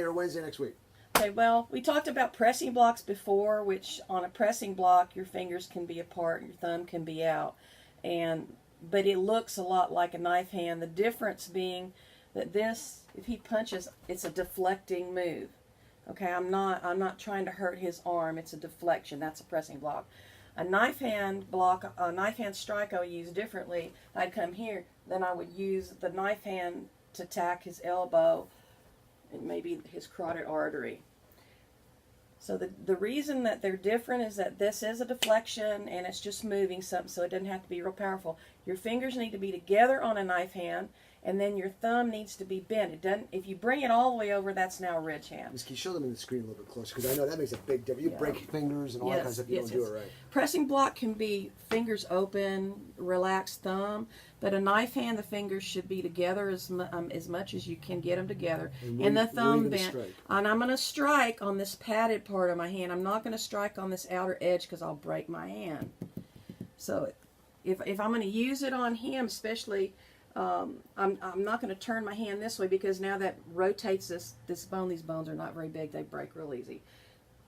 or Wednesday next week. Okay, well, we talked about pressing blocks before, which on a pressing block, your fingers can be apart, your thumb can be out, but it looks a lot like a knife hand. The difference being that this, if he punches, it's a deflecting move. Okay, I'm not trying to hurt his arm. It's a deflection. That's a pressing block. A knife hand block, a knife hand strike, I would use differently. I'd come here, then I would use the knife hand to attack his elbow and maybe his carotid artery. So the reason that they're different is that this is a deflection and it's just moving something, so it doesn't have to be real powerful. Your fingers need to be together on a knife hand, and then your thumb needs to be bent. It doesn't. If you bring it all the way over, that's now a ridge hand. Can you show them in the screen a little bit closer? Because I know that makes a big difference. You break fingers and all that kind of stuff. You don't do it right. Pressing block can be fingers open, relaxed thumb, but a knife hand, the fingers should be together as much as you can get them together, and the thumb bent. And I'm going to strike on this padded part of my hand. I'm not going to strike on this outer edge because I'll break my hand. So if I'm going to use it on him, especially. I'm not going to turn my hand this way because now that rotates this bone. These bones are not very big. They break real easy.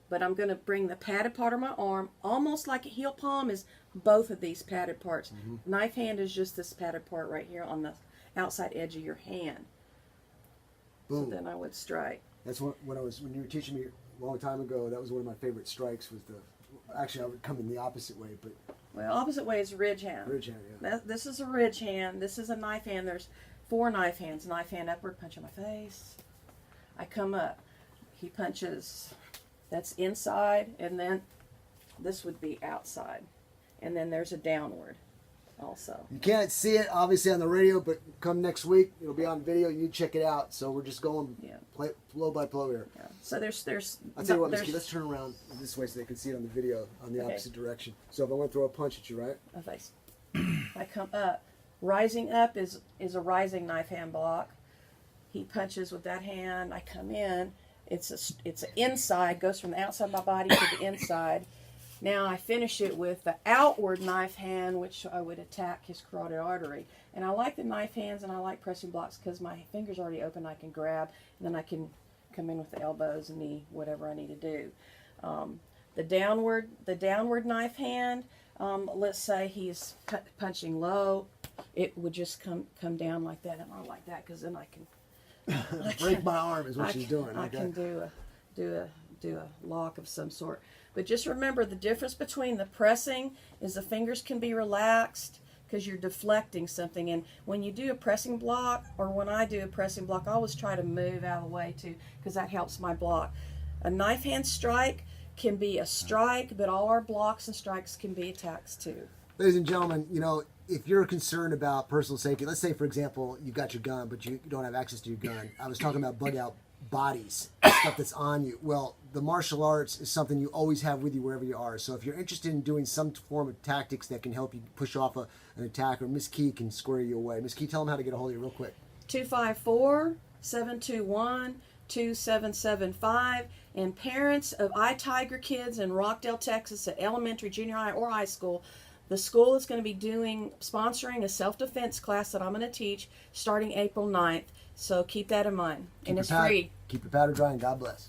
But I'm going to bring the padded part of my arm, almost like a heel palm is both of these padded parts. Knife hand is just this padded part right here on the outside edge of your hand. Boom. So then I would strike. That's when you were teaching me a long time ago, that was one of my favorite strikes. Actually, I would come in the opposite way, but... Well, opposite way is ridge hand. Ridge hand, yeah. This is a ridge hand. This is a knife hand. There's 4 knife hands. Knife hand upward, punch in my face. I come up. He punches. That's inside, and then this would be outside. And then there's a downward also. You can't see it, obviously, on the radio, but come next week, it'll be on video. You check it out. So we're just going blow by blow here. Yeah. So there's. I'll tell you what, Miss Key, let's turn around this way so they can see it on the video on the opposite direction. So if I want to throw a punch at you, right? My face. I come up. Rising up is a rising knife hand block. He punches with that hand. I come in. It's an inside, goes from the outside of my body to the inside. Now I finish it with the outward knife hand, which I would attack his carotid artery. And I like the knife hands and I like pressing blocks because my finger's already open. I can grab, and then I can come in with the elbows and knee, whatever I need to do. The downward knife hand, let's say he's punching low, it would just come down like that, and I like that because then I can break my arm is what she's doing. I can do a lock of some sort. But just remember, the difference between the pressing is the fingers can be relaxed because you're deflecting something. And when you do a pressing block, or when I do a pressing block, I always try to move out of the way too because that helps my block. A knife hand strike can be a strike, but all our blocks and strikes can be attacks too. Ladies and gentlemen, if you're concerned about personal safety, let's say, for example, you got your gun, but you don't have access to your gun. I was talking about bug out bodies, stuff that's on you. Well, the martial arts is something you always have with you wherever you are. So if you're interested in doing some form of tactics that can help you push off an attack, or Miss Key can square you away. Miss Key, tell them how to get a hold of you real quick. 254-721-2775. And parents of iTiger kids in Rockdale, Texas, at elementary, junior high, or high school, the school is going to be sponsoring a self-defense class that I'm going to teach starting April 9th. So keep that in mind. And it's free. Keep your powder dry, and God bless.